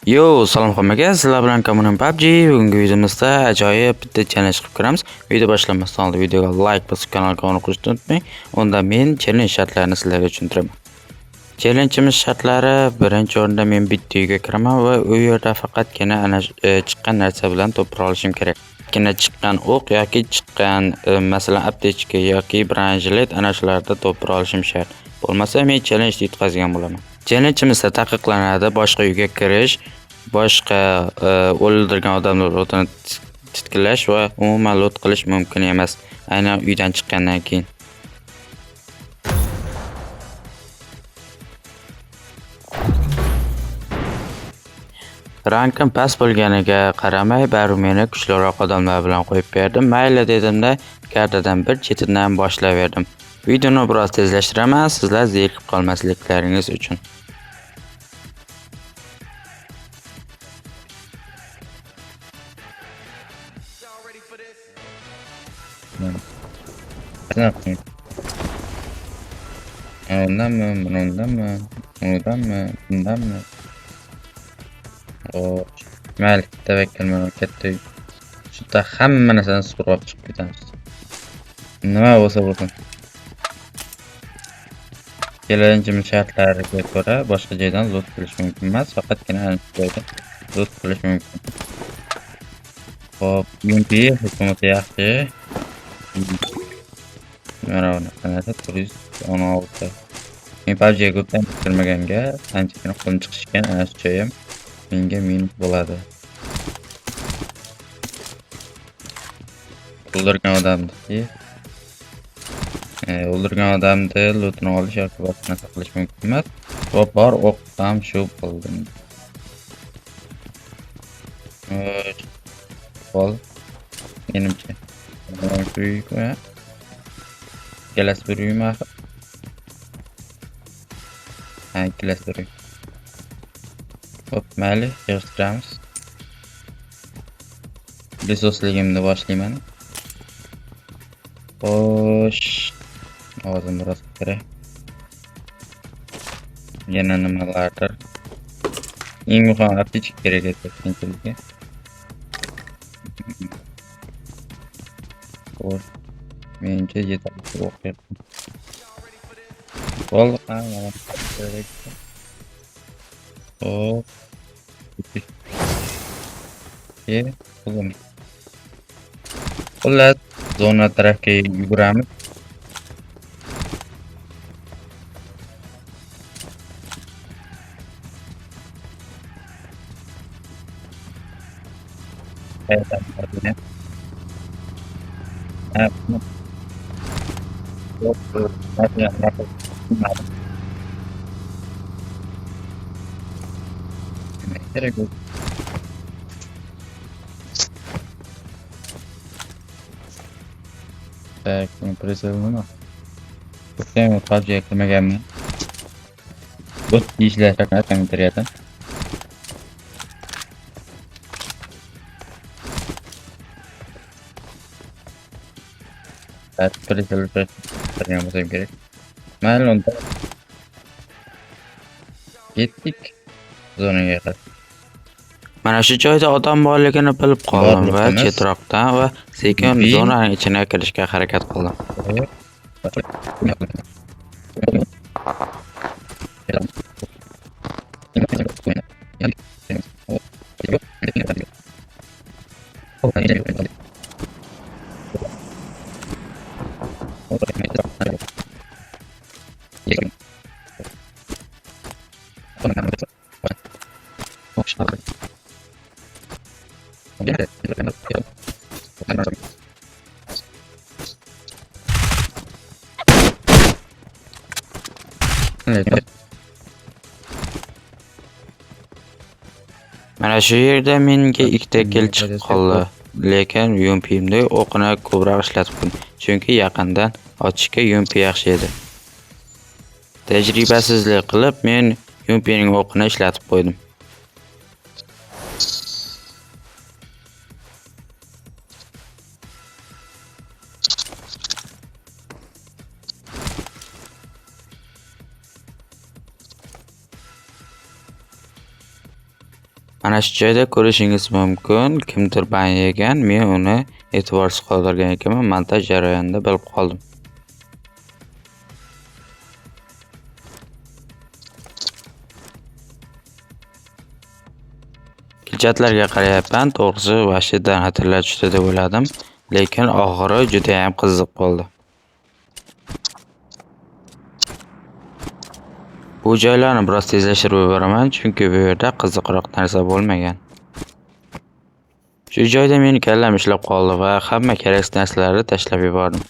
Yo, salom hammaga. Sizlar bilan Kommunum PUBG. Bugungi videomizda ajoyib bitta challenge qilib ko'ramiz. Video boshlanmasdan oldin videoga like bosib kanalga obuna bo'lishni unutmang. Unda men challenge shartlarini sizlarga tushuntiraman. Challenge'imiz shartlari birinchi o'rinda men bitta uyga kiraman va u yerda faqatgina ana chiqqan narsa bilan to'pira olishim kerak. Kina chiqqan o'q yoki chiqqan masalan aptechka yoki branjilet ana shularda to'pira olishim shart. Bo'lmasa men challenge yutqazgan bo'laman. Challenge'imizda taqiqlanadi boshqa uyga kirish, boshqa o'ldirgan odamlar o'tini titkilash va umuman loot qilish mumkin emas, aynan uydan chiqqandan keyin. Rankim past bo'lganiga qaramay, baribir meni kuchliroq odamlar bilan qo'yib berdim. Mayli dedimda, kartadan bir chetidan boshlaverdim. Videoni biroz tezlashtiraman, sizlar zerikib qolmasliklaringiz uchun. Undanmi? Mayli, tavakkalman katta. Shunda hamma narsani supurib olib chiqib ketamiz. Nima bo'lsa bo'lsin. Challenge'imiz shartlariga ko'ra boshqa joydan loot qilish mumkin emas, faqatgina ana shu joyda loot qilish mumkin. Hop, yumpi hukumati yaxshi. Mana buni qanday 416. Men PUBG'ga ko'pdan kirmaganga, anchagina qo'lim chiqishgan, ana shu joyim menga minus bo'ladi. O'ldirgan odamni lootini olish yoki boshqa narsa qilish mumkin emas. Hop, bor o'qdan shu bo'ldim. Qol menimcha. Kelas bir uymi axir? Ha, kelas bir uy. Hop, mayli, yig'ishtiramiz. Resursligimni boshlayman. Xo'sh, ovozim biroz kerak. Yana nimalardir? Eng muhim aptechka kerak edi qiyinchilikka. Xo'sh, menimcha yetarli o'qiyapman. Bo'ldi, mana kerak. Hop. Bugun. Xullas, zona tarafga yuguramiz. Tak, impresa nima? Ko'pdan PUBG'ga kirmaganman. Bot ishlashni qanday Qirgan bo'lsam kerak. Mayli unda. Ketdik zonaga qarab. Mana shu joyda odam borligini bilib qoldim va chetroqdan va sekin zonaning ichiga kirishga harakat qildim. Mana shu yerda menga ikkita kill chiqib qoldi, lekin yumpimda o'qini ko'proq ishlatdim, chunki yaqindan otishga yumpi yaxshi edi. Tajribasizlik qilib men yumpining o'qini ishlatib qo'ydim. Mana shu joyda ko'rishingiz mumkin, kimdir ban yegan, men uni e'tiborsiz qoldirgan ekanman. Montaj jarayonida bilib qoldim. Hujjatlarga qarayapman, to'g'risi vashida xatarlar tushdi deb o'yladim, lekin oxiri juda ham qiziq bo'ldi. Bu joylarni biroz tezlashtirib yuboraman, chunki bu yerda qiziqroq narsa bo'lmagan. Shu joyda meni kallam ishlab qoldi va hamma keraksiz narsalarni tashlab yubordim.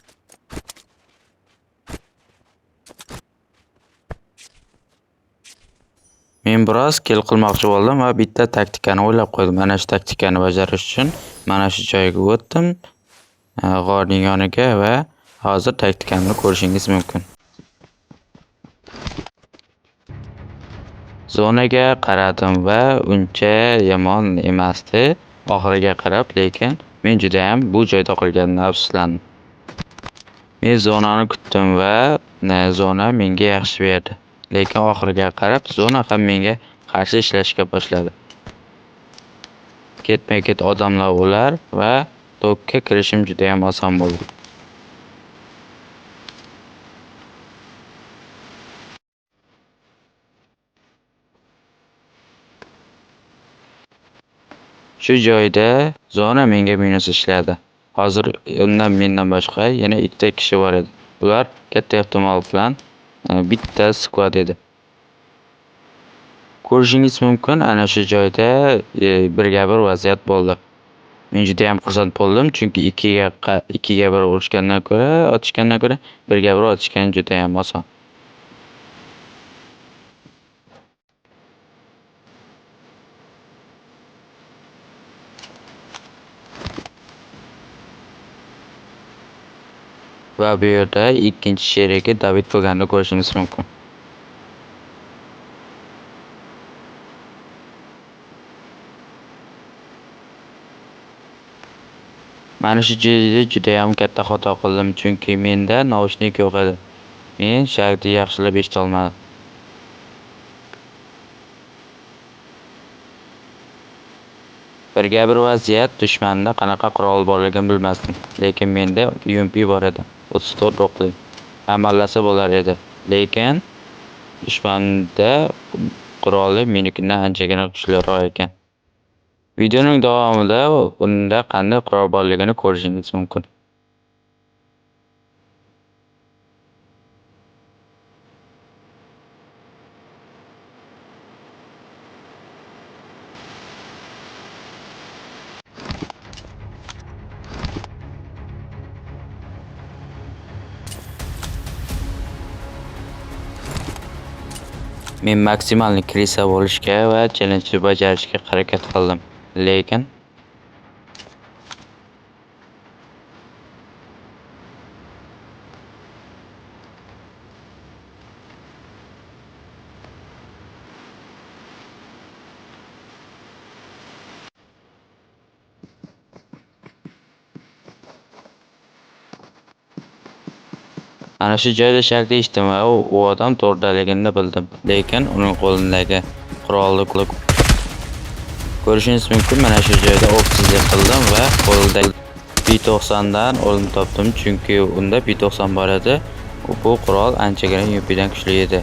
Men biroz kel qilmoqchi bo'ldim va bitta taktikani o'ylab qo'ydim. Mana shu taktikani bajarish uchun mana shu joyga o'tdim, g'orning yoniga va hozir taktikamni ko'rishingiz mumkin. Zonaga qaradim va uncha yomon emasdi oxiriga qarab, lekin men juda ham bu joyda qolganimdan afsuslandim. Men zonani kutdim va zona menga yaxshi berdi. Lekin oxiriga qarab zona ham menga qarshi ishlashga boshladi. Ketma-ket odamlar ular va topga kirishim juda ham oson bo'ldi. Shu joyda zona menga minus ishladi. Hozir mendan boshqa yana 2 kishi bor edi. Ular katta ehtimol bilan bitta squad edi. Ko'rishingiz mumkin, ana shu joyda birga bir vaziyat bo'ldi. Men juda ham xursand bo'ldim, chunki 2ga 1 urishgandan ko'ra, otishgandan ko'ra birga bir otishgan juda ham oson. Va bu yerda ikkinchi sherigi David bo'lganini ko'rishingiz mumkin. Mana shu joyda juda ham katta xato qildim, chunki menda naushnik yo'q edi. Men shartni yaxshilab eshita olmadim. Birga bir vaziyat, dushmanda qanaqa qurol borligini bilmasdim, lekin menda UMP bor edi. 34 o'qli. Amallasa bo'lar edi, lekin dushmanda quroli menikidan anchagina kuchliroq ekan. Videoning davomida unda qanday qurol borligini ko'rishingiz mumkin. Men maksimalni krisa bo'lishga va challenjni bajarishga harakat qildim, lekin ana shu joyda shartni eshitdim va u odam to'g'ridaligini bildim, lekin uning qo'lidagi qurolni ko'rishingiz mumkin. Mana shu joyda opsizlik qildim va qo'lidagi P90 dan o'lim topdim, chunki unda P90 bor edi. Bu qurol anchagina UMPdan kuchli edi.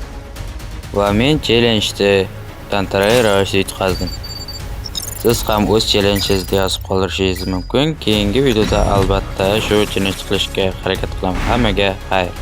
Va men challenjni tantanali ravishda yutqazdim. Siz ham o'z challenjingizni yozib qoldirishingiz mumkin. Keyingi videoda albatta shu challenge qilishga harakat qilaman. Hammaga xayr.